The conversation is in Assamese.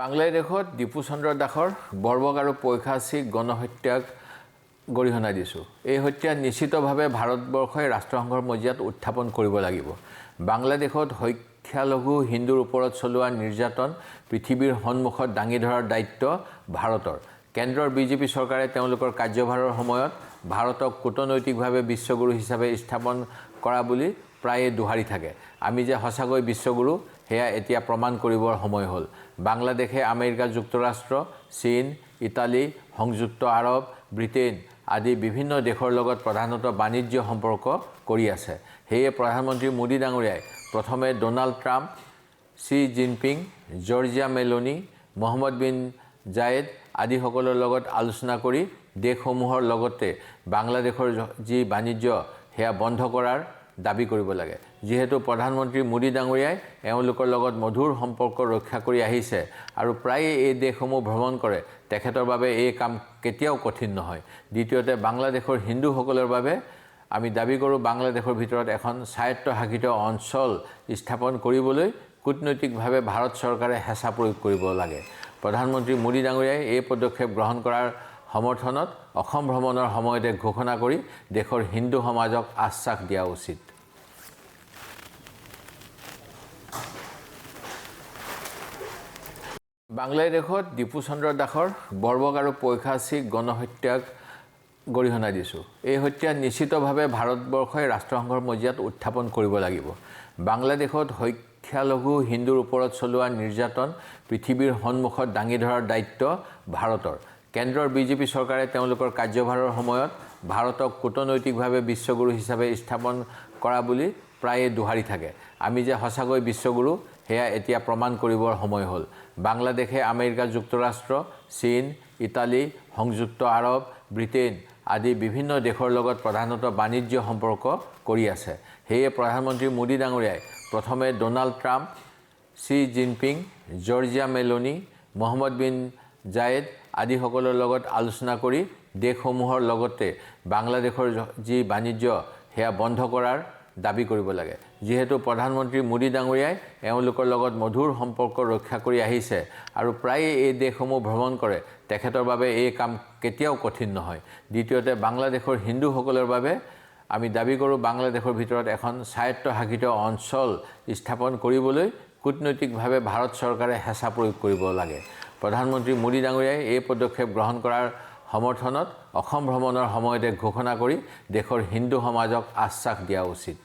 বাংলাদেশত দীপু চন্দ্ৰ দাসৰ বৰ্বক আৰু পৈশাচিক গণহত্যাক গৰিহণা দিছোঁ। এই হত্যা নিশ্চিতভাৱে ভাৰতবৰ্ষই ৰাষ্ট্ৰসংঘৰ মজিয়াত উত্থাপন কৰিব লাগিব। বাংলাদেশত সংখ্যালঘু হিন্দুৰ ওপৰত চলোৱা নিৰ্যাতন পৃথিৱীৰ সন্মুখত দাঙি ধৰাৰ দায়িত্ব ভাৰতৰ। কেন্দ্ৰৰ বিজেপি চৰকাৰে তেওঁলোকৰ কাৰ্যভাৰৰ সময়ত ভাৰতক কূটনৈতিকভাৱে বিশ্বগুৰু হিচাপে স্থাপন কৰা বুলি প্ৰায়ে দোহাৰি থাকে। আমি যে সঁচাকৈ বিশ্বগুৰু সেয়া এতিয়া প্ৰমাণ কৰিবৰ সময় হ'ল। বাংলাদেশে আমেৰিকা যুক্তৰাষ্ট্ৰ, চীন, ইটালী, সংযুক্ত আৰৱ, ব্ৰিটেইন আদি বিভিন্ন দেশৰ লগত প্ৰধানতঃ বাণিজ্য সম্পৰ্ক কৰি আছে। সেয়ে প্ৰধানমন্ত্ৰী মোদী ডাঙৰীয়াই প্ৰথমে ডোনাল্ড ট্ৰাম্প, শ্বি Jinping, Giorgia Meloni, Mohammed bin Zayed আদিসকলৰ লগত আলোচনা কৰি দেশসমূহৰ লগতে বাংলাদেশৰ যি বাণিজ্য সেয়া বন্ধ কৰাৰ দাবী কৰিব লাগে। যিহেতু প্ৰধানমন্ত্ৰী মোদী ডাঙৰীয়াই এওঁলোকৰ লগত মধুৰ সম্পৰ্ক ৰক্ষা কৰি আহিছে আৰু প্ৰায়ে এই দেশসমূহ ভ্ৰমণ কৰে, তেখেতৰ বাবে এই কাম কেতিয়াও কঠিন নহয়। দ্বিতীয়তে বাংলাদেশৰ হিন্দুসকলৰ বাবে আমি দাবী কৰোঁ বাংলাদেশৰ ভিতৰত এখন স্বায়ত্তশাসিত অঞ্চল স্থাপন কৰিবলৈ কূটনৈতিকভাৱে ভাৰত চৰকাৰে হেঁচা প্ৰয়োগ কৰিব লাগে। প্ৰধানমন্ত্ৰী মোদী ডাঙৰীয়াই এই পদক্ষেপ গ্ৰহণ কৰাৰ সমৰ্থনত অসম ভ্ৰমণৰ সময়তে ঘোষণা কৰি দেশৰ হিন্দু সমাজক আশ্বাস দিয়া উচিত। বাংলাদেশত দীপু চন্দ্ৰ দাসৰ বৰ্বক আৰু পৈশাচিক গণহত্যাক গৰিহণা দিছোঁ। এই হত্যা নিশ্চিতভাৱে ভাৰতবৰ্ষই ৰাষ্ট্ৰসংঘৰ মজিয়াত উত্থাপন কৰিব লাগিব। বাংলাদেশত সংখ্যালঘু হিন্দুৰ ওপৰত চলোৱা নিৰ্যাতন পৃথিৱীৰ সন্মুখত দাঙি ধৰাৰ দায়িত্ব ভাৰতৰ। কেন্দ্ৰৰ বিজেপি চৰকাৰে তেওঁলোকৰ কাৰ্যভাৰৰ সময়ত ভাৰতক কূটনৈতিকভাৱে বিশ্বগুৰু হিচাপে স্থাপন কৰা বুলি প্ৰায়ে দোহাৰি থাকে। আমি যে সঁচাকৈ বিশ্বগুৰু সেয়া এতিয়া প্ৰমাণ কৰিবৰ সময় হ'ল। বাংলাদেশে আমেৰিকা যুক্তৰাষ্ট্ৰ, চীন, ইটালী, সংযুক্ত আৰৱ, ব্ৰিটেইন আদি বিভিন্ন দেশৰ লগত প্ৰধানতঃ বাণিজ্য সম্পৰ্ক কৰি আছে। সেয়ে প্ৰধানমন্ত্ৰী মোদী ডাঙৰীয়াই প্ৰথমে ডোনাল্ড ট্ৰাম্প, শ্বি Jinping, Giorgia Meloni, Mohammed bin Zayed আদিসকলৰ লগত আলোচনা কৰি দেশসমূহৰ লগতে বাংলাদেশৰ যি বাণিজ্য সেয়া বন্ধ কৰাৰ দাবী কৰিব লাগে। যিহেতু প্ৰধানমন্ত্ৰী মোদী ডাঙৰীয়াই এওঁলোকৰ লগত মধুৰ সম্পৰ্ক ৰক্ষা কৰি আহিছে আৰু প্ৰায়ে এই দেশসমূহ ভ্ৰমণ কৰে, তেখেতৰ বাবে এই কাম কেতিয়াও কঠিন নহয়। দ্বিতীয়তে বাংলাদেশৰ হিন্দুসকলৰ বাবে আমি দাবী কৰোঁ বাংলাদেশৰ ভিতৰত এখন স্বায়ত্তশাসিত অঞ্চল স্থাপন কৰিবলৈ কূটনৈতিকভাৱে ভাৰত চৰকাৰে হেঁচা প্ৰয়োগ কৰিব লাগে। প্ৰধানমন্ত্ৰী মোদী ডাঙৰীয়াই এই পদক্ষেপ গ্ৰহণ কৰাৰ সমৰ্থনত অসম ভ্ৰমণৰ সময়তে ঘোষণা কৰি দেশৰ হিন্দু সমাজক আশ্বাস দিয়া উচিত।